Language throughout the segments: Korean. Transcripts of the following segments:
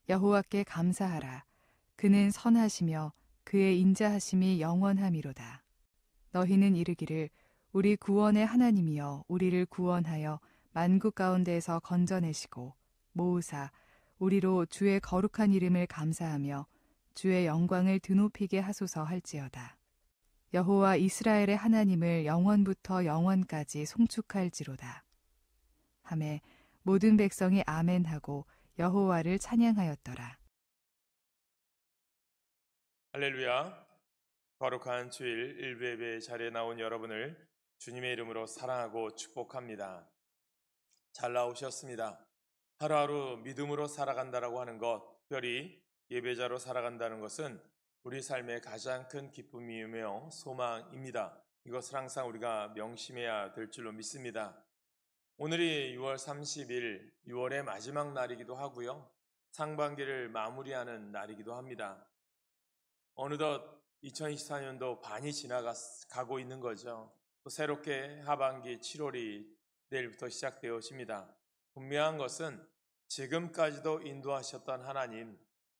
여호와께 감사하라. 그는 선하시며 그의 인자하심이 영원함이로다. 너희는 이르기를 우리 구원의 하나님이여 우리를 구원하여 만국 가운데에서 건져내시고 모으사 우리로 주의 거룩한 이름을 감사하며 주의 영광을 드높이게 하소서 할지어다. 여호와 이스라엘의 하나님을 영원부터 영원까지 송축할지로다. 하매 모든 백성이 아멘하고 여호와를 찬양하였더라. 할렐루야. 거룩한 주일 일부 예배 자리에 나온 여러분을 주님의 이름으로 사랑하고 축복합니다. 잘 나오셨습니다. 하루하루 믿음으로 살아간다라고 하는 것, 특별히 예배자로 살아간다는 것은 우리 삶의 가장 큰 기쁨이며 소망입니다. 이것을 항상 우리가 명심해야 될 줄로 믿습니다. 오늘이 6월 30일, 6월의 마지막 날이기도 하고요. 상반기를 마무리하는 날이기도 합니다. 어느덧 2024년도 반이 지나가고 있는 거죠. 또 새롭게 하반기 7월이 내일부터 시작되어집니다. 분명한 것은 지금까지도 인도하셨던 하나님,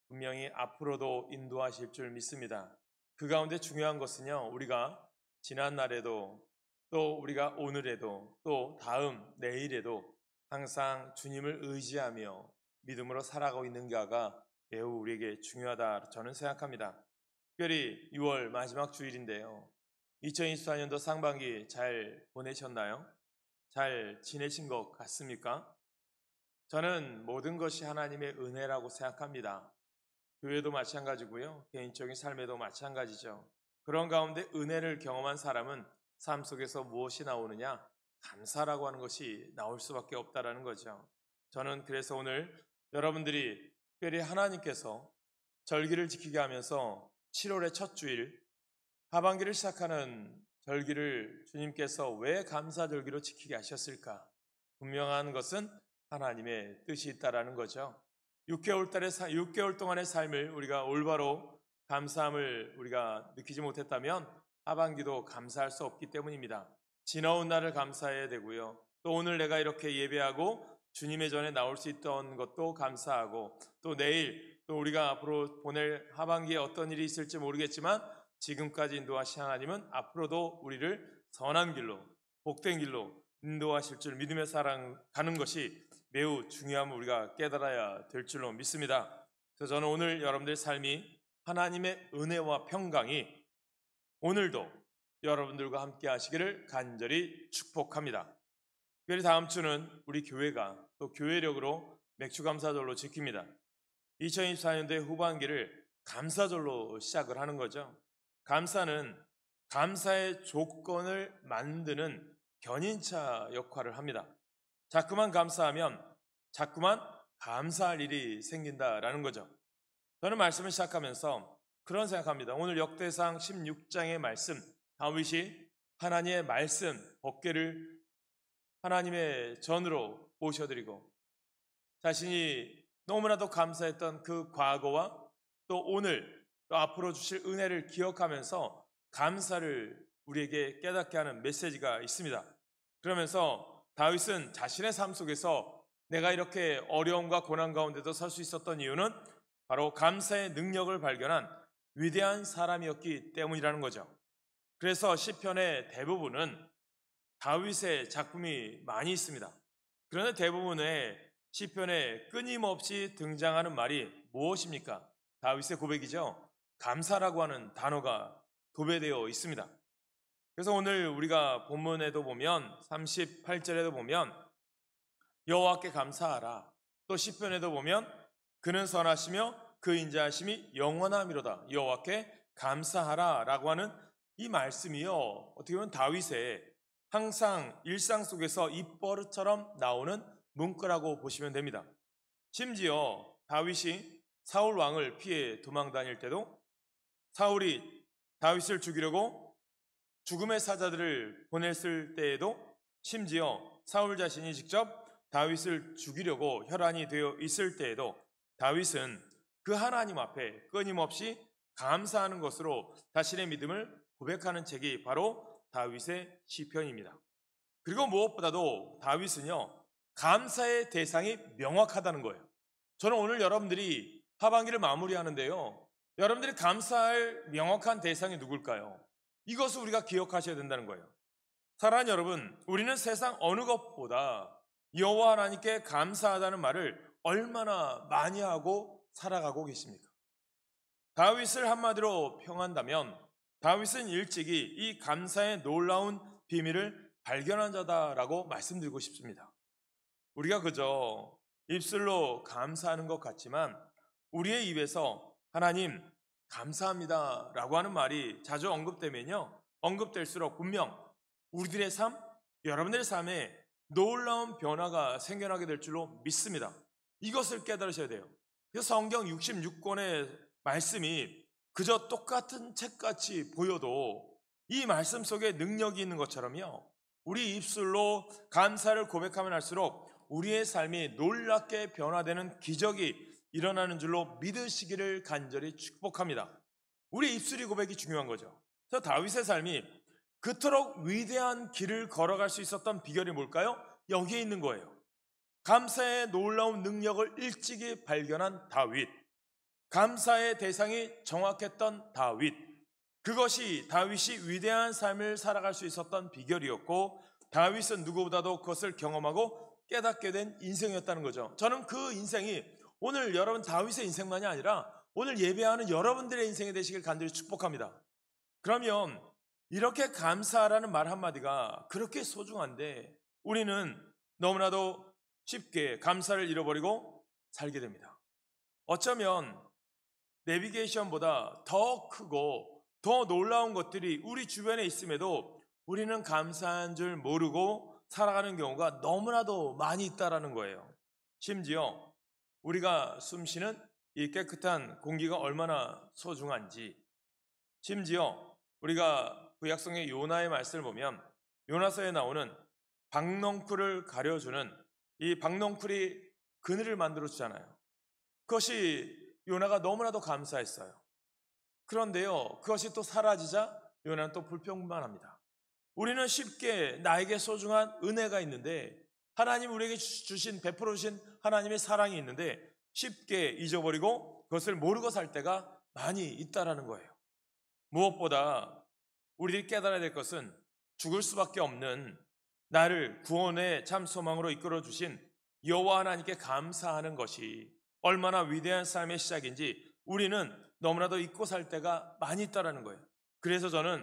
분명히 앞으로도 인도하실 줄 믿습니다. 그 가운데 중요한 것은요, 우리가 지난날에도 또 우리가 오늘에도 또 다음 내일에도 항상 주님을 의지하며 믿음으로 살아가고 있는가가 매우 우리에게 중요하다 저는 생각합니다. 특별히 6월 마지막 주일인데요. 2024년도 상반기 잘 보내셨나요? 잘 지내신 것 같습니까? 저는 모든 것이 하나님의 은혜라고 생각합니다. 교회도 마찬가지고요. 개인적인 삶에도 마찬가지죠. 그런 가운데 은혜를 경험한 사람은 삶 속에서 무엇이 나오느냐? 감사라고 하는 것이 나올 수밖에 없다라는 거죠. 저는 그래서 오늘 여러분들이 특별히 하나님께서 절기를 지키게 하면서 7월의 첫 주일, 하반기를 시작하는 절기를 주님께서 왜 감사절기로 지키게 하셨을까? 분명한 것은 하나님의 뜻이 있다라는 거죠. 6개월 동안의 삶을 우리가 올바로 감사함을 우리가 느끼지 못했다면 하반기도 감사할 수 없기 때문입니다. 지나온 날을 감사해야 되고요. 또 오늘 내가 이렇게 예배하고 주님의 전에 나올 수 있던 것도 감사하고 또 내일 또 우리가 앞으로 보낼 하반기에 어떤 일이 있을지 모르겠지만 지금까지 인도하신 하나님은 앞으로도 우리를 선한 길로 복된 길로 인도하실 줄 믿으며 살아가는 것이 매우 중요함을 우리가 깨달아야 될 줄로 믿습니다. 그래서 저는 오늘 여러분들의 삶이 하나님의 은혜와 평강이 오늘도 여러분들과 함께 하시기를 간절히 축복합니다. 특별히 다음 주는 우리 교회가 또 교회력으로 맥주감사절로 지킵니다. 2024년도의 후반기를 감사절로 시작을 하는 거죠. 감사는 감사의 조건을 만드는 견인차 역할을 합니다. 자꾸만 감사하면 자꾸만 감사할 일이 생긴다라는 거죠. 저는 말씀을 시작하면서 그런 생각합니다. 오늘 역대상 16장의 말씀, 다윗이 하나님의 말씀, 법궤를 하나님의 전으로 모셔드리고 자신이 너무나도 감사했던 그 과거와 또 오늘 또 앞으로 주실 은혜를 기억하면서 감사를 우리에게 깨닫게 하는 메시지가 있습니다. 그러면서 다윗은 자신의 삶 속에서 내가 이렇게 어려움과 고난 가운데도 설 수 있었던 이유는 바로 감사의 능력을 발견한 위대한 사람이었기 때문이라는 거죠. 그래서 시편의 대부분은 다윗의 작품이 많이 있습니다. 그런데 대부분의 시편에 끊임없이 등장하는 말이 무엇입니까? 다윗의 고백이죠. 감사라고 하는 단어가 도배되어 있습니다. 그래서 오늘 우리가 본문에도 보면 38절에도 보면 여호와께 감사하라. 또 시편에도 보면 그는 선하시며 그 인자하심이 영원함이로다. 여호와께 감사하라 라고 하는 이 말씀이요, 어떻게 보면 다윗의 항상 일상 속에서 입버릇처럼 나오는 문구라고 보시면 됩니다. 심지어 다윗이 사울 왕을 피해 도망 다닐 때도 사울이 다윗을 죽이려고 죽음의 사자들을 보냈을 때에도 심지어 사울 자신이 직접 다윗을 죽이려고 혈안이 되어 있을 때에도 다윗은 그 하나님 앞에 끊임없이 감사하는 것으로 자신의 믿음을 고백하는 책이 바로 다윗의 시편입니다. 그리고 무엇보다도 다윗은요, 감사의 대상이 명확하다는 거예요. 저는 오늘 여러분들이 하반기를 마무리하는데요. 여러분들이 감사할 명확한 대상이 누굴까요? 이것을 우리가 기억하셔야 된다는 거예요. 사랑하는 여러분, 우리는 세상 어느 것보다 여호와 하나님께 감사하다는 말을 얼마나 많이 하고 살아가고 계십니까? 다윗을 한마디로 평한다면 다윗은 일찍이 이 감사의 놀라운 비밀을 발견한 자다라고 말씀드리고 싶습니다. 우리가 그저 입술로 감사하는 것 같지만 우리의 입에서 하나님 감사합니다 라고 하는 말이 자주 언급되면요, 언급될수록 분명 우리들의 삶, 여러분들의 삶에 놀라운 변화가 생겨나게 될 줄로 믿습니다. 이것을 깨달으셔야 돼요. 그래서 성경 66권의 말씀이 그저 똑같은 책같이 보여도 이 말씀 속에 능력이 있는 것처럼요, 우리 입술로 감사를 고백하면 할수록 우리의 삶이 놀랍게 변화되는 기적이 일어나는 줄로 믿으시기를 간절히 축복합니다. 우리 입술이 고백이 중요한 거죠. 그래서 다윗의 삶이 그토록 위대한 길을 걸어갈 수 있었던 비결이 뭘까요? 여기에 있는 거예요. 감사의 놀라운 능력을 일찍이 발견한 다윗, 감사의 대상이 정확했던 다윗, 그것이 다윗이 위대한 삶을 살아갈 수 있었던 비결이었고, 다윗은 누구보다도 그것을 경험하고 깨닫게 된 인생이었다는 거죠. 저는 그 인생이 오늘 여러분 다윗의 인생만이 아니라 오늘 예배하는 여러분들의 인생이 되시길 간절히 축복합니다. 그러면 이렇게 감사하라는 말 한마디가 그렇게 소중한데 우리는 너무나도 쉽게 감사를 잃어버리고 살게 됩니다. 어쩌면 내비게이션보다 더 크고 더 놀라운 것들이 우리 주변에 있음에도 우리는 감사한 줄 모르고 살아가는 경우가 너무나도 많이 있다라는 거예요. 심지어 우리가 숨쉬는 이 깨끗한 공기가 얼마나 소중한지, 심지어 우리가 구약성의 요나의 말씀을 보면 요나서에 나오는 박넝쿨을 가려주는 이 박넝쿨이 그늘을 만들어 주잖아요. 그것이 요나가 너무나도 감사했어요. 그런데요, 그것이 또 사라지자 요나는 또 불평만합니다. 우리는 쉽게 나에게 소중한 은혜가 있는데, 하나님 우리에게 주신 베풀어 주신 하나님의 사랑이 있는데 쉽게 잊어버리고 그것을 모르고 살 때가 많이 있다라는 거예요. 무엇보다 우리들이 깨달아야 될 것은 죽을 수밖에 없는 나를 구원의 참 소망으로 이끌어 주신 여호와 하나님께 감사하는 것이 얼마나 위대한 삶의 시작인지 우리는 너무나도 잊고 살 때가 많이 있다라는 거예요. 그래서 저는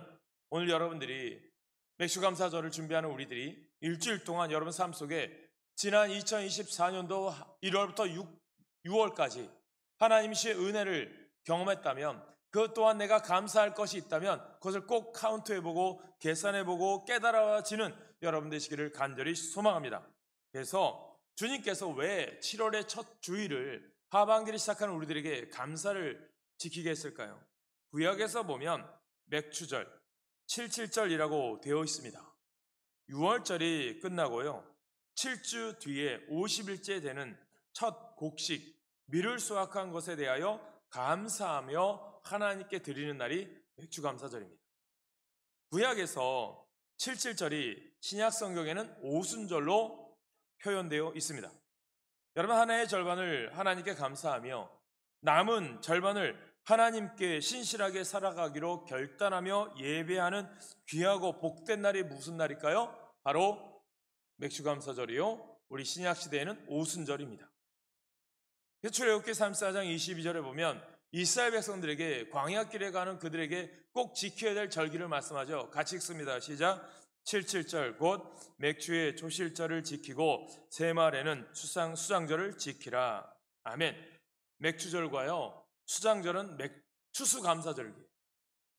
오늘 여러분들이 맥주감사절을 준비하는 우리들이 일주일 동안 여러분 삶 속에 지난 2024년도 1월부터 6월까지 하나님이시의 은혜를 경험했다면, 그것 또한 내가 감사할 것이 있다면 그것을 꼭 카운트해보고 계산해보고 깨달아지는 여러분 되시기를 간절히 소망합니다. 그래서 주님께서 왜 7월의 첫 주일을 하반기를 시작하는 우리들에게 감사를 지키게 했을까요? 구약에서 보면 맥추절, 77절이라고 되어 있습니다. 6월절이 끝나고요, 7주 뒤에 50일째 되는 첫 곡식, 밀을 수확한 것에 대하여 감사하며 하나님께 드리는 날이 맥주감사절입니다. 구약에서 77절이 신약 성경에는 오순절로 표현되어 있습니다. 여러분, 한 해의 절반을 하나님께 감사하며 남은 절반을 하나님께 신실하게 살아가기로 결단하며 예배하는 귀하고 복된 날이 무슨 날일까요? 바로 맥주감사절이요, 우리 신약시대에는 오순절입니다. 출애굽기 34장 22절에 보면 이스라엘 백성들에게 광야길에 가는 그들에게 꼭 지켜야 될 절기를 말씀하죠. 같이 읽습니다. 시작. 77절 곧 맥주의 조실절을 지키고 새말에는 수장절을 지키라. 아멘. 맥주절과요 수장절은 추수감사절기.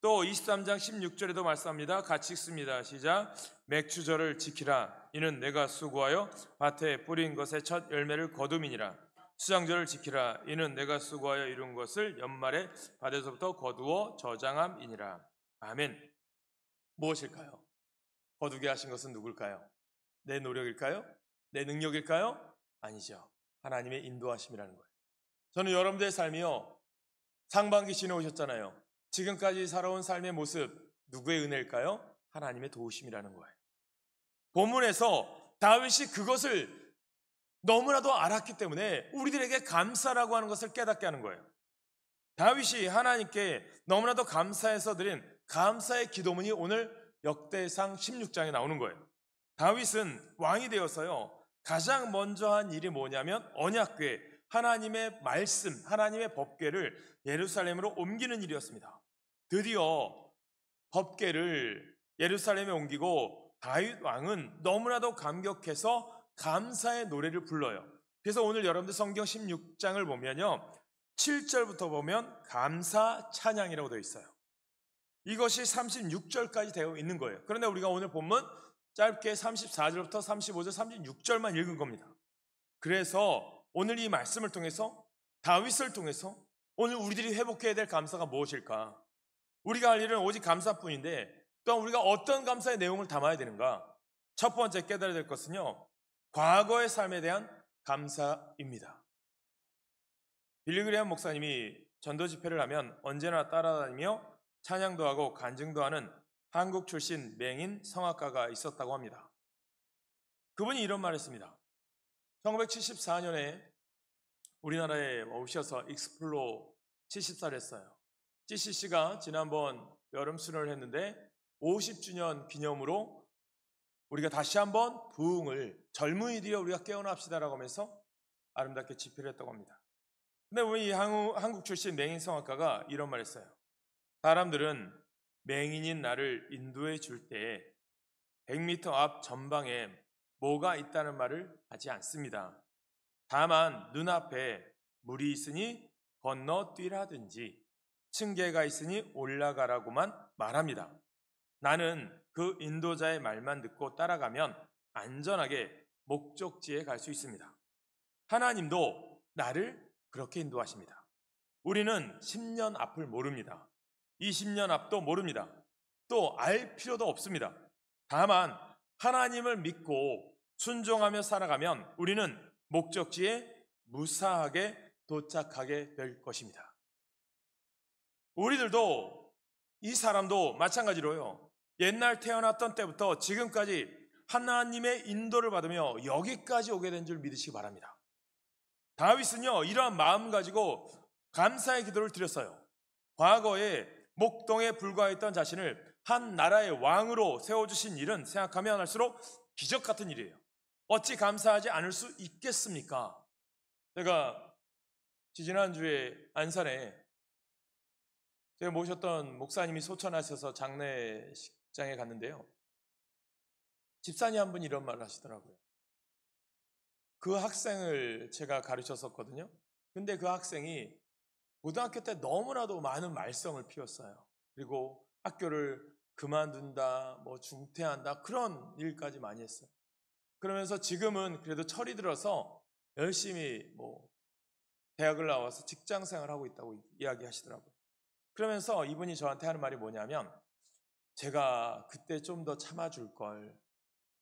또 23장 16절에도 말씀합니다. 같이 읽습니다. 시작. 맥주절을 지키라. 이는 내가 수고하여 밭에 뿌린 것의 첫 열매를 거둠이니라. 수장절을 지키라. 이는 내가 수고하여 이룬 것을 연말에 밭에서부터 거두어 저장함이니라. 아멘. 무엇일까요? 거두게 하신 것은 누굴까요? 내 노력일까요? 내 능력일까요? 아니죠. 하나님의 인도하심이라는 거예요. 저는 여러분들의 삶이요, 상반기 지내오셨잖아요. 지금까지 살아온 삶의 모습 누구의 은혜일까요? 하나님의 도우심이라는 거예요. 본문에서 다윗이 그것을 너무나도 알았기 때문에 우리들에게 감사라고 하는 것을 깨닫게 하는 거예요. 다윗이 하나님께 너무나도 감사해서 드린 감사의 기도문이 오늘 역대상 16장에 나오는 거예요. 다윗은 왕이 되어서요, 가장 먼저 한 일이 뭐냐면 언약궤, 하나님의 말씀, 하나님의 법궤를 예루살렘으로 옮기는 일이었습니다. 드디어 법궤를 예루살렘에 옮기고 다윗 왕은 너무나도 감격해서 감사의 노래를 불러요. 그래서 오늘 여러분들 성경 16장을 보면요, 7절부터 보면 감사 찬양이라고 되어 있어요. 이것이 36절까지 되어 있는 거예요. 그런데 우리가 오늘 본문 짧게 34절부터 35절, 36절만 읽은 겁니다. 그래서 오늘 이 말씀을 통해서, 다윗을 통해서 오늘 우리들이 회복해야 될 감사가 무엇일까? 우리가 할 일은 오직 감사뿐인데 또한 우리가 어떤 감사의 내용을 담아야 되는가? 첫 번째 깨달아야 될 것은요, 과거의 삶에 대한 감사입니다. 빌리그레엄 목사님이 전도 집회를 하면 언제나 따라다니며 찬양도 하고 간증도 하는 한국 출신 맹인 성악가가 있었다고 합니다. 그분이 이런 말을 했습니다. 1974년에 우리나라에 오셔서 익스플로 70살 했어요. GCC가 지난번 여름 수련을 했는데 50주년 기념으로 우리가 다시 한번 부흥을, 젊은이들이 우리가 깨어납시다라고 하면서 아름답게 집회를 했다고 합니다. 근데 우리 한국 출신 맹인 성악가가 이런 말 했어요. 사람들은 맹인인 나를 인도해 줄 때 100m 앞 전방에 뭐가 있다는 말을 하지 않습니다. 다만 눈앞에 물이 있으니 건너뛰라든지 층계가 있으니 올라가라고만 말합니다. 나는 그 인도자의 말만 듣고 따라가면 안전하게 목적지에 갈 수 있습니다. 하나님도 나를 그렇게 인도하십니다. 우리는 10년 앞을 모릅니다. 20년 앞도 모릅니다. 또 알 필요도 없습니다. 다만 하나님을 믿고 순종하며 살아가면 우리는 목적지에 무사하게 도착하게 될 것입니다. 우리들도, 이 사람도 마찬가지로요, 옛날 태어났던 때부터 지금까지 하나님의 인도를 받으며 여기까지 오게 된 줄 믿으시기 바랍니다. 다윗은요, 이러한 마음 가지고 감사의 기도를 드렸어요. 과거에 목동에 불과했던 자신을 한 나라의 왕으로 세워주신 일은 생각하면 할수록 기적 같은 일이에요. 어찌 감사하지 않을 수 있겠습니까? 제가 지난주에 안산에 제가 모셨던 목사님이 소천하셔서 장례식장에 갔는데요, 집사님 한 분이 이런 말을 하시더라고요. 그 학생을 제가 가르쳤었거든요. 근데 그 학생이 고등학교 때 너무나도 많은 말썽을 피웠어요. 그리고 학교를 그만둔다, 뭐 중퇴한다, 그런 일까지 많이 했어요. 그러면서 지금은 그래도 철이 들어서 열심히 뭐 대학을 나와서 직장 생활하고 있다고 이야기하시더라고요. 그러면서 이분이 저한테 하는 말이 뭐냐면, 제가 그때 좀 더 참아줄 걸,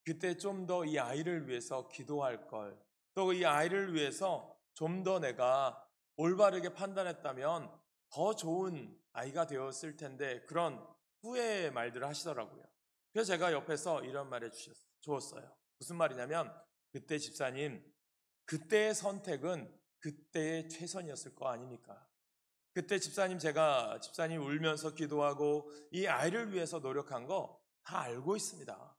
그때 좀 더 이 아이를 위해서 기도할 걸, 또 이 아이를 위해서 좀 더 내가 올바르게 판단했다면 더 좋은 아이가 되었을 텐데, 그런 후회의 말들을 하시더라고요. 그래서 제가 옆에서 이런 말을 주었어요. 무슨 말이냐면, 그때 집사님, 그때의 선택은 그때의 최선이었을 거 아닙니까? 그때 집사님, 제가 집사님 울면서 기도하고 이 아이를 위해서 노력한 거 다 알고 있습니다.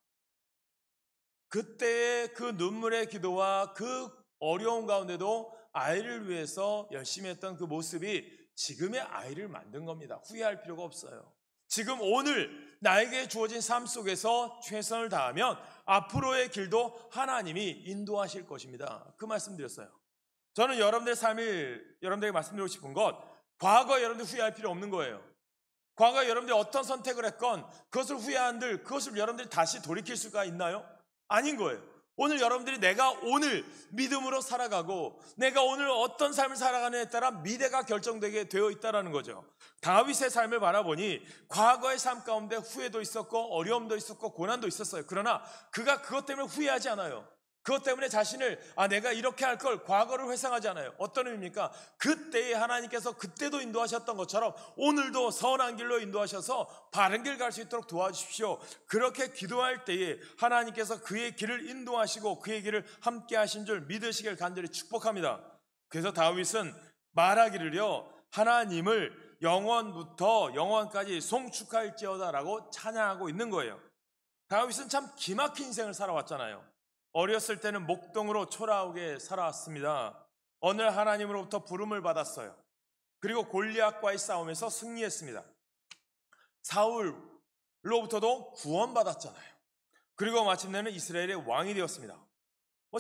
그때의 그 눈물의 기도와 그 어려운 가운데도 아이를 위해서 열심히 했던 그 모습이 지금의 아이를 만든 겁니다. 후회할 필요가 없어요. 지금 오늘 나에게 주어진 삶 속에서 최선을 다하면 앞으로의 길도 하나님이 인도하실 것입니다. 그 말씀 드렸어요. 저는 여러분들의 삶을 여러분들에게 말씀드리고 싶은 것, 과거 여러분들 후회할 필요 없는 거예요. 과거 여러분들이 어떤 선택을 했건 그것을 후회한들, 그것을 여러분들이 다시 돌이킬 수가 있나요? 아닌 거예요. 오늘 여러분들이 내가 오늘 믿음으로 살아가고 내가 오늘 어떤 삶을 살아가느냐에 따라 미래가 결정되게 되어 있다는 거죠. 다윗의 삶을 바라보니 과거의 삶 가운데 후회도 있었고 어려움도 있었고 고난도 있었어요. 그러나 그가 그것 때문에 후회하지 않아요. 그것 때문에 자신을 내가 이렇게 할 걸 과거를 회상하지 않아요. 어떤 의미입니까? 그때에 하나님께서 그때도 인도하셨던 것처럼 오늘도 선한 길로 인도하셔서 바른 길 갈 수 있도록 도와주십시오. 그렇게 기도할 때에 하나님께서 그의 길을 인도하시고 그의 길을 함께 하신 줄 믿으시길 간절히 축복합니다. 그래서 다윗은 말하기를요, 하나님을 영원부터 영원까지 송축할지어다라고 찬양하고 있는 거예요. 다윗은 참 기막힌 인생을 살아왔잖아요. 어렸을 때는 목동으로 초라하게 살아왔습니다. 어느 날 하나님으로부터 부름을 받았어요. 그리고 골리앗과의 싸움에서 승리했습니다. 사울로부터도 구원받았잖아요. 그리고 마침내는 이스라엘의 왕이 되었습니다.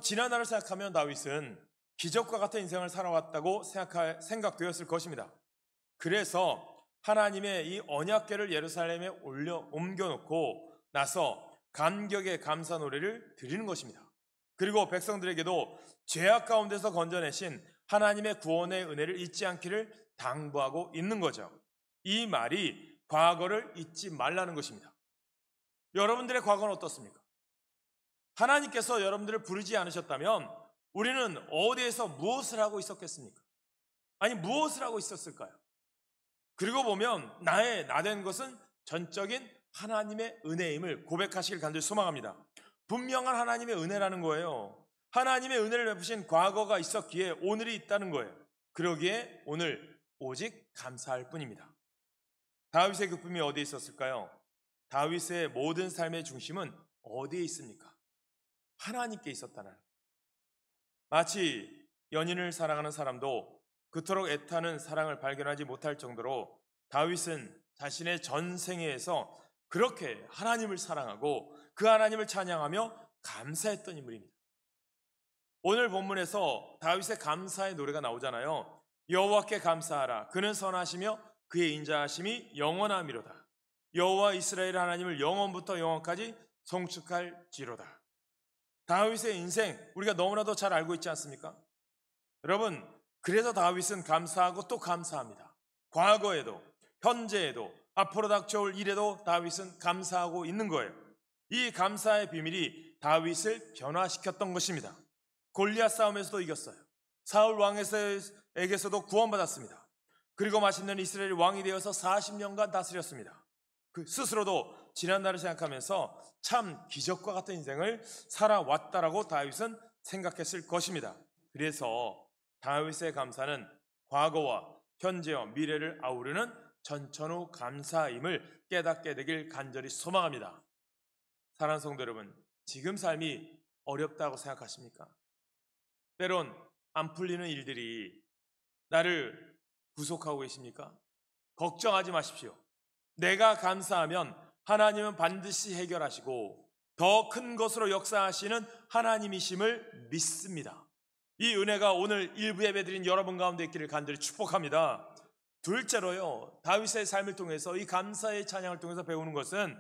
지난날을 생각하면 다윗은 기적과 같은 인생을 살아왔다고 생각되었을 것입니다. 그래서 하나님의 이 언약궤를 예루살렘에 옮겨놓고 나서 감격의 감사 노래를 드리는 것입니다. 그리고 백성들에게도 죄악 가운데서 건져내신 하나님의 구원의 은혜를 잊지 않기를 당부하고 있는 거죠. 이 말이 과거를 잊지 말라는 것입니다. 여러분들의 과거는 어떻습니까? 하나님께서 여러분들을 부르지 않으셨다면 우리는 어디에서 무엇을 하고 있었겠습니까? 아니, 무엇을 하고 있었을까요? 그리고 보면 나된 것은 전적인 하나님의 은혜임을 고백하시길 간절히 소망합니다. 분명한 하나님의 은혜라는 거예요. 하나님의 은혜를 베푸신 과거가 있었기에 오늘이 있다는 거예요. 그러기에 오늘 오직 감사할 뿐입니다. 다윗의 기쁨이 어디에 있었을까요? 다윗의 모든 삶의 중심은 어디에 있습니까? 하나님께 있었다는 거예요. 마치 연인을 사랑하는 사람도 그토록 애타는 사랑을 발견하지 못할 정도로 다윗은 자신의 전생애에서 그렇게 하나님을 사랑하고 그 하나님을 찬양하며 감사했던 인물입니다. 오늘 본문에서 다윗의 감사의 노래가 나오잖아요. 여호와께 감사하라. 그는 선하시며 그의 인자하심이 영원하미로다. 여호와 이스라엘 하나님을 영원부터 영원까지 송축할지로다. 다윗의 인생 우리가 너무나도 잘 알고 있지 않습니까? 여러분, 그래서 다윗은 감사하고 또 감사합니다. 과거에도 현재에도 앞으로 닥쳐올 일에도 다윗은 감사하고 있는 거예요. 이 감사의 비밀이 다윗을 변화시켰던 것입니다. 골리앗 싸움에서도 이겼어요. 사울 왕에게서도 구원받았습니다. 그리고 마침내 이스라엘 왕이 되어서 40년간 다스렸습니다. 그 스스로도 지난날을 생각하면서 참 기적과 같은 인생을 살아왔다라고 다윗은 생각했을 것입니다. 그래서 다윗의 감사는 과거와 현재와 미래를 아우르는 전천후 감사임을 깨닫게 되길 간절히 소망합니다. 사랑하는 성도 여러분, 지금 삶이 어렵다고 생각하십니까? 때론 안 풀리는 일들이 나를 구속하고 계십니까? 걱정하지 마십시오. 내가 감사하면 하나님은 반드시 해결하시고 더 큰 것으로 역사하시는 하나님이심을 믿습니다. 이 은혜가 오늘 일부 예배드린 여러분 가운데 있기를 간절히 축복합니다. 둘째로요, 다윗의 삶을 통해서 이 감사의 찬양을 통해서 배우는 것은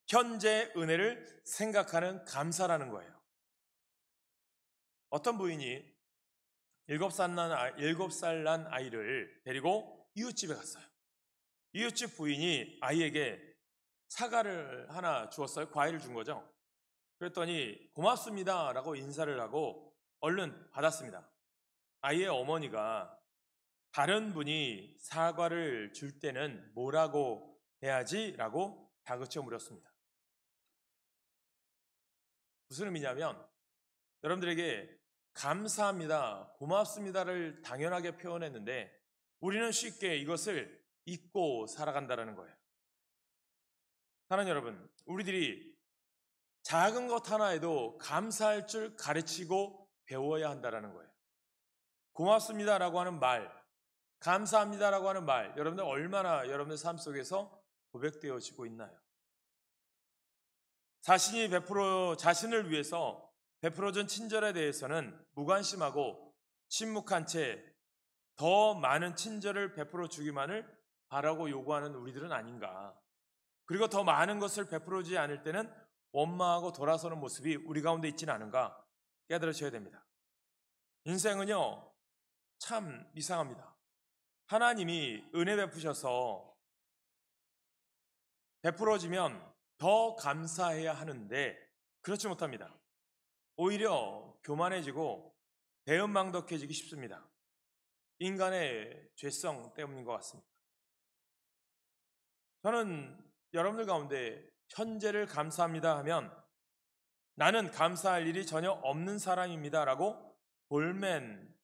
현재의 은혜를 생각하는 감사라는 거예요. 어떤 부인이 7살 난 아이를 데리고 이웃집에 갔어요. 이웃집 부인이 아이에게 사과를 하나 주었어요. 과일을 준 거죠. 그랬더니 고맙습니다 라고 인사를 하고 얼른 받았습니다. 아이의 어머니가 다른 분이 사과를 줄 때는 뭐라고 해야지? 라고 다그쳐 물었습니다. 무슨 의미냐면 여러분들에게 감사합니다, 고맙습니다를 당연하게 표현했는데 우리는 쉽게 이것을 잊고 살아간다는 거예요. 사랑하는 여러분, 우리들이 작은 것 하나에도 감사할 줄 가르치고 배워야 한다는 거예요. 고맙습니다라고 하는 말, 감사합니다라고 하는 말, 여러분들 얼마나 여러분들 삶 속에서 고백되어지고 있나요? 자신을 위해서 베풀어준 친절에 대해서는 무관심하고 침묵한 채 더 많은 친절을 베풀어 주기만을 바라고 요구하는 우리들은 아닌가. 그리고 더 많은 것을 베풀어주지 않을 때는 원망하고 돌아서는 모습이 우리 가운데 있지는 않은가 깨달으셔야 됩니다. 인생은요, 참 이상합니다. 하나님이 은혜 베푸셔서 베풀어지면 더 감사해야 하는데 그렇지 못합니다. 오히려 교만해지고 배은망덕해지기 쉽습니다. 인간의 죄성 때문인 것 같습니다. 저는 여러분들 가운데 현재를 감사합니다 하면 나는 감사할 일이 전혀 없는 사람입니다 라고 볼멘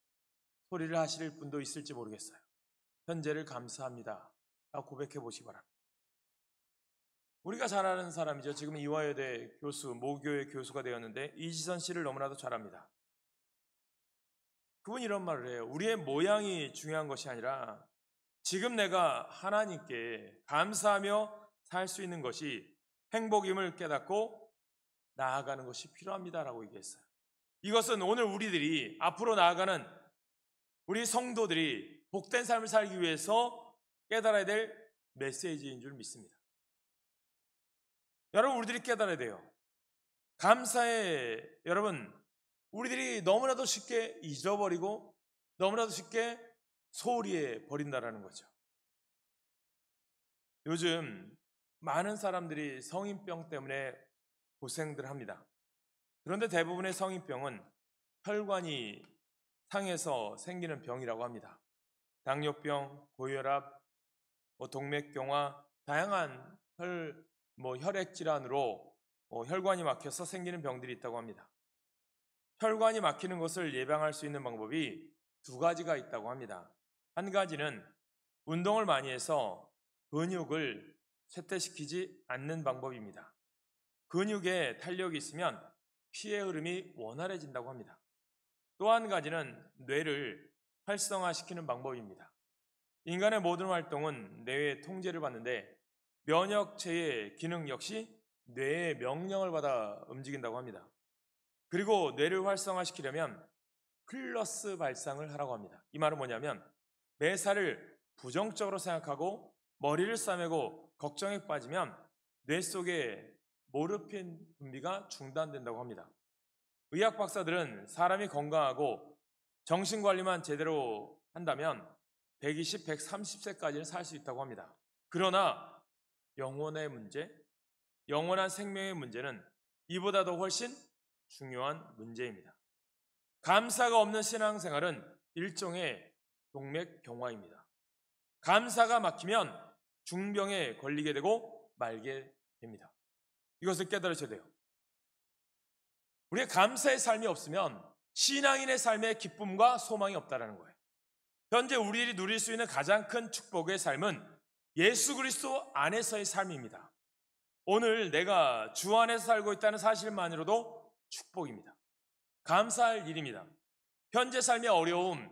소리를 하실 분도 있을지 모르겠어요. 현재를 감사합니다 라고 고백해 보시기 바랍니다. 우리가 잘 아는 사람이죠. 지금 이화여대 교수, 모교의 교수가 되었는데 이지선 씨를 너무나도 잘 압니다. 그분이 이런 말을 해요. 우리의 모양이 중요한 것이 아니라 지금 내가 하나님께 감사하며 살 수 있는 것이 행복임을 깨닫고 나아가는 것이 필요합니다라고 얘기했어요. 이것은 오늘 우리들이 앞으로 나아가는 우리 성도들이 복된 삶을 살기 위해서 깨달아야 될 메시지인 줄 믿습니다. 여러분, 우리들이 깨달아야 돼요. 감사에 여러분, 우리들이 너무나도 쉽게 잊어버리고 너무나도 쉽게 소홀히 버린다라는 거죠. 요즘 많은 사람들이 성인병 때문에 고생들 합니다. 그런데 대부분의 성인병은 혈관이 상해서 생기는 병이라고 합니다. 당뇨병, 고혈압, 동맥경화, 다양한 혈액 질환으로 혈관이 막혀서 생기는 병들이 있다고 합니다. 혈관이 막히는 것을 예방할 수 있는 방법이 두 가지가 있다고 합니다. 한 가지는 운동을 많이 해서 근육을 쇠퇴시키지 않는 방법입니다. 근육에 탄력이 있으면 피의 흐름이 원활해진다고 합니다. 또 한 가지는 뇌를 활성화시키는 방법입니다. 인간의 모든 활동은 뇌의 통제를 받는데 면역체의 기능 역시 뇌의 명령을 받아 움직인다고 합니다. 그리고 뇌를 활성화시키려면 플러스 발상을 하라고 합니다. 이 말은 뭐냐면 매사를 부정적으로 생각하고 머리를 싸매고 걱정에 빠지면 뇌 속에 모르핀 분비가 중단된다고 합니다. 의학 박사들은 사람이 건강하고 정신관리만 제대로 한다면 120, 130세까지는 살 수 있다고 합니다. 그러나 영혼의 문제, 영원한 생명의 문제는 이보다도 훨씬 중요한 문제입니다. 감사가 없는 신앙생활은 일종의 동맥경화입니다. 감사가 막히면 중병에 걸리게 되고 말게 됩니다. 이것을 깨달으셔야 돼요. 우리의 감사의 삶이 없으면 신앙인의 삶에 기쁨과 소망이 없다는 거예요. 현재 우리들이 누릴 수 있는 가장 큰 축복의 삶은 예수 그리스도 안에서의 삶입니다. 오늘 내가 주 안에서 살고 있다는 사실만으로도 축복입니다. 감사할 일입니다. 현재 삶의 어려움,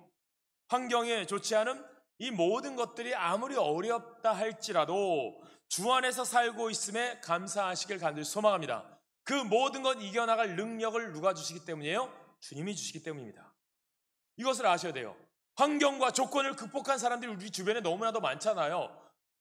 환경에 좋지 않은 이 모든 것들이 아무리 어렵다 할지라도 주 안에서 살고 있음에 감사하시길 간절히 소망합니다. 그 모든 것 이겨나갈 능력을 누가 주시기 때문이에요? 주님이 주시기 때문입니다. 이것을 아셔야 돼요. 환경과 조건을 극복한 사람들이 우리 주변에 너무나도 많잖아요.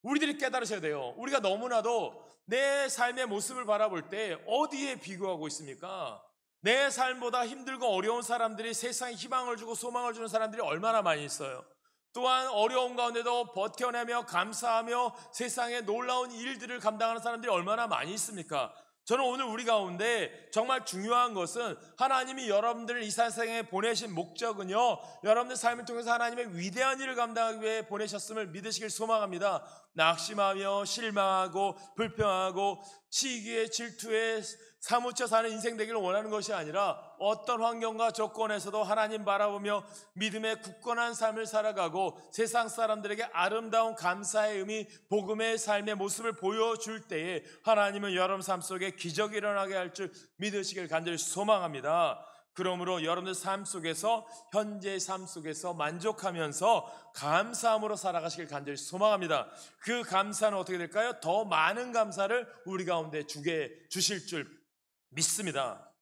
우리들이 깨달으셔야 돼요. 우리가 너무나도 내 삶의 모습을 바라볼 때 어디에 비교하고 있습니까? 내 삶보다 힘들고 어려운 사람들이 세상에 희망을 주고 소망을 주는 사람들이 얼마나 많이 있어요. 또한 어려운 가운데도 버텨내며 감사하며 세상에 놀라운 일들을 감당하는 사람들이 얼마나 많이 있습니까? 저는 오늘 우리 가운데 정말 중요한 것은 하나님이 여러분들을 이 세상에 보내신 목적은요, 여러분들 삶을 통해서 하나님의 위대한 일을 감당하기 위해 보내셨음을 믿으시길 소망합니다. 낙심하며 실망하고 불평하고 시기에 질투에 사무쳐 사는 인생 되기를 원하는 것이 아니라 어떤 환경과 조건에서도 하나님 바라보며 믿음의 굳건한 삶을 살아가고 세상 사람들에게 아름다운 감사의 의미, 복음의 삶의 모습을 보여줄 때에 하나님은 여러분 삶 속에 기적이 일어나게 할 줄 믿으시길 간절히 소망합니다. 그러므로 여러분들 삶 속에서 현재의 삶 속에서 만족하면서 감사함으로 살아가시길 간절히 소망합니다. 그 감사는 어떻게 될까요? 더 많은 감사를 우리 가운데 주실 줄 믿습니다.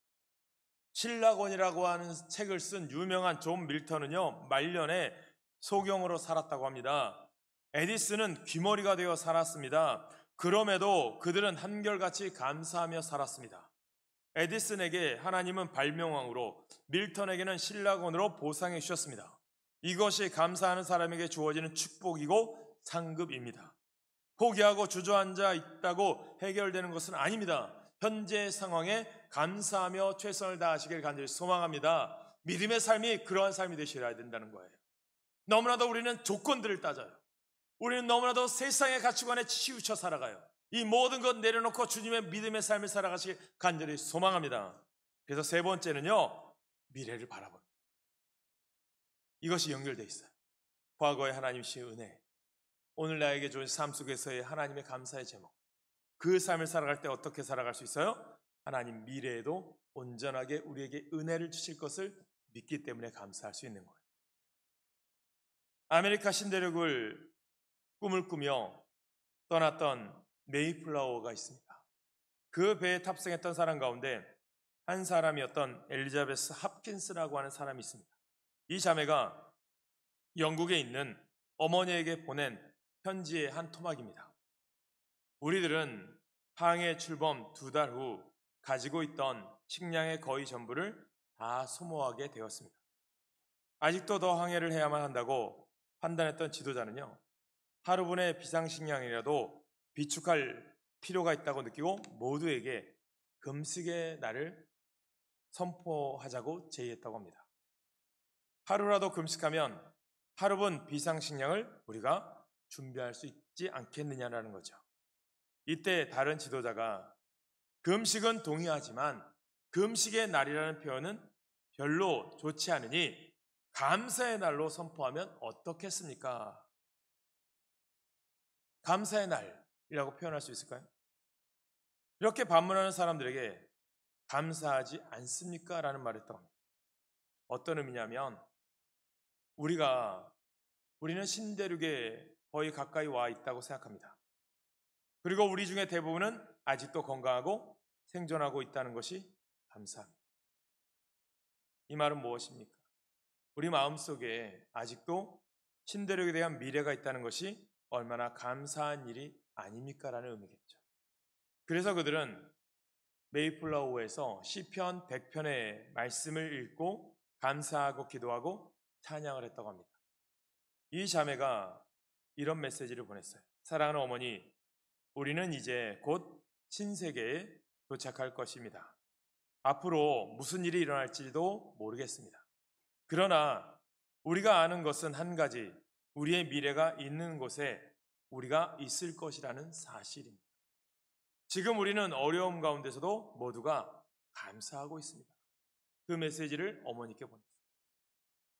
신라곤이라고 하는 책을 쓴 유명한 존 밀턴은요, 말년에 소경으로 살았다고 합니다. 에디슨은 귀머리가 되어 살았습니다. 그럼에도 그들은 한결같이 감사하며 살았습니다. 에디슨에게 하나님은 발명왕으로, 밀턴에게는 신라곤으로 보상해 주셨습니다. 이것이 감사하는 사람에게 주어지는 축복이고 상급입니다. 포기하고 주저앉아 있다고 해결되는 것은 아닙니다. 현재 상황에 감사하며 최선을 다하시길 간절히 소망합니다. 믿음의 삶이 그러한 삶이 되셔야 된다는 거예요. 너무나도 우리는 조건들을 따져요. 우리는 너무나도 세상의 가치관에 치우쳐 살아가요. 이 모든 것 내려놓고 주님의 믿음의 삶을 살아가시길 간절히 소망합니다. 그래서 세 번째는요, 미래를 바라봅니다. 이것이 연결되어 있어요. 과거의 하나님의 은혜, 오늘 나에게 주신 삶 속에서의 하나님의 감사의 제목, 그 삶을 살아갈 때 어떻게 살아갈 수 있어요? 하나님 미래에도 온전하게 우리에게 은혜를 주실 것을 믿기 때문에 감사할 수 있는 거예요. 아메리카 신대륙을 꿈을 꾸며 떠났던 메이플라워가 있습니다. 그 배에 탑승했던 사람 가운데 한 사람이었던 엘리자베스 합킨스라고 하는 사람이 있습니다. 이 자매가 영국에 있는 어머니에게 보낸 편지의 한 토막입니다. 우리들은 항해 출범 2달 후 가지고 있던 식량의 거의 전부를 다 소모하게 되었습니다. 아직도 더 항해를 해야만 한다고 판단했던 지도자는요, 하루분의 비상식량이라도 비축할 필요가 있다고 느끼고 모두에게 금식의 날을 선포하자고 제의했다고 합니다. 하루라도 금식하면 하루분 비상식량을 우리가 준비할 수 있지 않겠느냐라는 거죠. 이때 다른 지도자가 금식은 동의하지만 금식의 날이라는 표현은 별로 좋지 않으니 감사의 날로 선포하면 어떻겠습니까? 감사의 날이라고 표현할 수 있을까요? 이렇게 반문하는 사람들에게 감사하지 않습니까? 라는 말을 했다고 합니다. 어떤 의미냐면 우리는 신대륙에 거의 가까이 와 있다고 생각합니다. 그리고 우리 중에 대부분은 아직도 건강하고 생존하고 있다는 것이 감사합니다. 이 말은 무엇입니까? 우리 마음속에 아직도 신대륙에 대한 미래가 있다는 것이 얼마나 감사한 일이 아닙니까? 라는 의미겠죠. 그래서 그들은 메이플라워에서 시편 100편의 말씀을 읽고 감사하고 기도하고 찬양을 했다고 합니다. 이 자매가 이런 메시지를 보냈어요. 사랑하는 어머니, 우리는 이제 곧 신세계에 도착할 것입니다. 앞으로 무슨 일이 일어날지도 모르겠습니다. 그러나 우리가 아는 것은 한 가지, 우리의 미래가 있는 곳에 우리가 있을 것이라는 사실입니다. 지금 우리는 어려움 가운데서도 모두가 감사하고 있습니다. 그 메시지를 어머니께 보냈어요.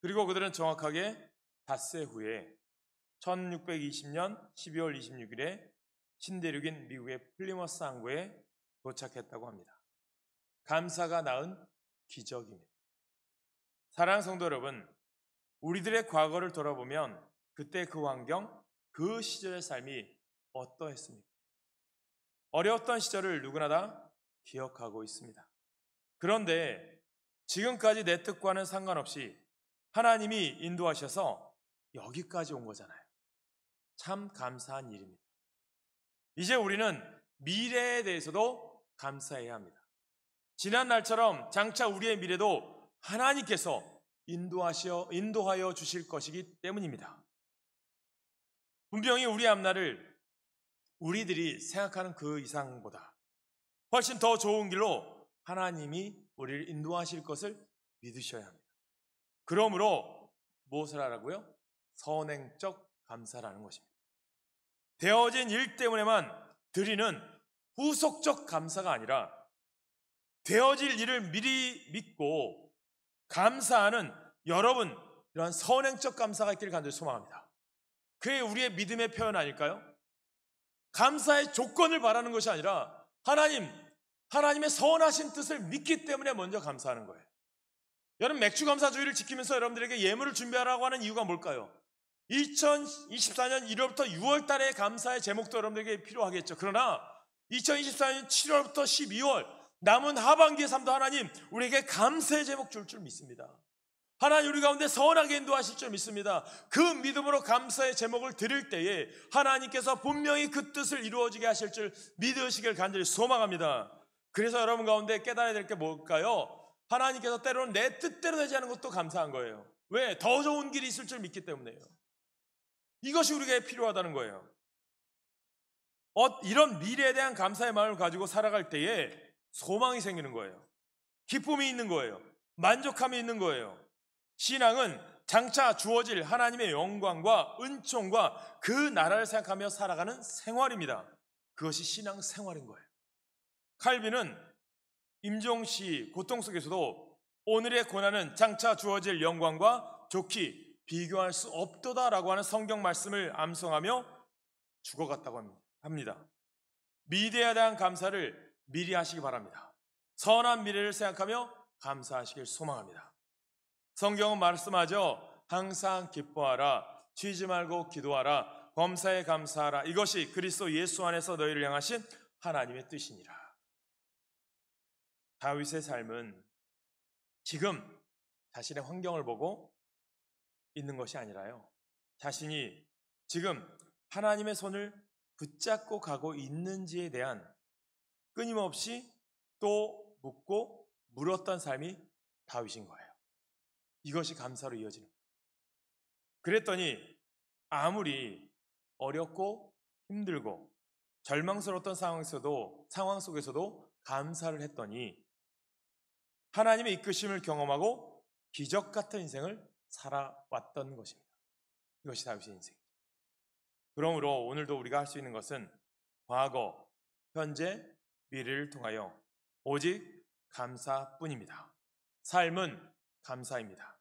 그리고 그들은 정확하게 닷새 후에 1620년 12월 26일에 신대륙인 미국의 플리머스 항구에 도착했다고 합니다. 감사가 낳은 기적입니다. 사랑하는 성도 여러분, 우리들의 과거를 돌아보면 그때 그 환경, 그 시절의 삶이 어떠했습니까? 어려웠던 시절을 누구나 다 기억하고 있습니다. 그런데 지금까지 내 뜻과는 상관없이 하나님이 인도하셔서 여기까지 온 거잖아요. 참 감사한 일입니다. 이제 우리는 미래에 대해서도 감사해야 합니다. 지난 날처럼 장차 우리의 미래도 하나님께서 인도하여 주실 것이기 때문입니다. 분명히 우리 앞날을 우리들이 생각하는 그 이상보다 훨씬 더 좋은 길로 하나님이 우리를 인도하실 것을 믿으셔야 합니다. 그러므로 무엇을 하라고요? 선행적 감사라는 것입니다. 되어진 일 때문에만 드리는 후속적 감사가 아니라 되어질 일을 미리 믿고 감사하는 여러분, 이러한 선행적 감사가 있기를 간절히 소망합니다. 그게 우리의 믿음의 표현 아닐까요? 감사의 조건을 바라는 것이 아니라 하나님의 선하신 뜻을 믿기 때문에 먼저 감사하는 거예요. 여러분, 맥주감사주의를 지키면서 여러분들에게 예물을 준비하라고 하는 이유가 뭘까요? 2024년 1월부터 6월 달의 감사의 제목도 여러분들에게 필요하겠죠. 그러나 2024년 7월부터 12월 남은 하반기의 삶도 하나님 우리에게 감사의 제목 줄 믿습니다. 하나님 우리 가운데 선하게 인도하실 줄 믿습니다. 그 믿음으로 감사의 제목을 드릴 때에 하나님께서 분명히 그 뜻을 이루어지게 하실 줄 믿으시길 간절히 소망합니다. 그래서 여러분 가운데 깨달아야 될 게 뭘까요? 하나님께서 때로는 내 뜻대로 되지 않은 것도 감사한 거예요. 왜? 더 좋은 길이 있을 줄 믿기 때문에요. 이것이 우리에게 필요하다는 거예요. 이런 미래에 대한 감사의 마음을 가지고 살아갈 때에 소망이 생기는 거예요. 기쁨이 있는 거예요. 만족함이 있는 거예요. 신앙은 장차 주어질 하나님의 영광과 은총과 그 나라를 생각하며 살아가는 생활입니다. 그것이 신앙 생활인 거예요. 칼빈은 임종시 고통 속에서도 오늘의 고난은 장차 주어질 영광과 좋게 비교할 수 없도다라고 하는 성경 말씀을 암송하며 죽어갔다고 합니다. 미래에 대한 감사를 미리 하시기 바랍니다. 선한 미래를 생각하며 감사하시길 소망합니다. 성경은 말씀하죠. 항상 기뻐하라, 쉬지 말고 기도하라, 범사에 감사하라. 이것이 그리스도 예수 안에서 너희를 향하신 하나님의 뜻이니라. 다윗의 삶은 지금 자신의 환경을 보고 있는 것이 아니라요, 자신이 지금 하나님의 손을 붙잡고 가고 있는지에 대한 끊임없이 또 묻고 물었던 삶이 다윗인 거예요. 이것이 감사로 이어지는 거예요. 그랬더니 아무리 어렵고 힘들고 절망스러웠던 상황 속에서도 감사를 했더니 하나님의 이끄심을 경험하고 기적 같은 인생을 살아왔던 것입니다. 이것이 다윗의 인생이죠. 그러므로 오늘도 우리가 할 수 있는 것은 과거, 현재, 미래를 통하여 오직 감사뿐입니다. 삶은 감사입니다.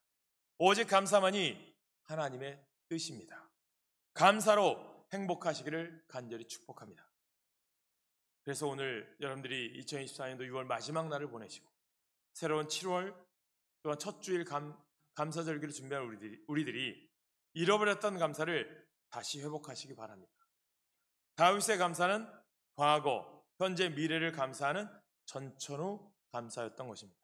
오직 감사만이 하나님의 뜻입니다. 감사로 행복하시기를 간절히 축복합니다. 그래서 오늘 여러분들이 2024년도 6월 마지막 날을 보내시고 새로운 7월 또한 첫 주일 감사절기를 준비한 우리들이 잃어버렸던 감사를 다시 회복하시기 바랍니다. 다윗의 감사는 과거, 현재, 미래를 감사하는 전천후 감사였던 것입니다.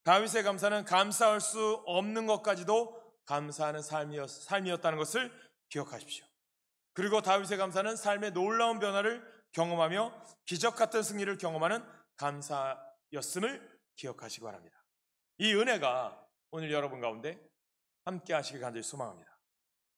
다윗의 감사는 감사할 수 없는 것까지도 감사하는 삶이었다는 것을 기억하십시오. 그리고 다윗의 감사는 삶의 놀라운 변화를 경험하며 기적 같은 승리를 경험하는 감사였음을 기억하시기 바랍니다. 이 은혜가 오늘 여러분 가운데 함께 하시길 간절히 소망합니다.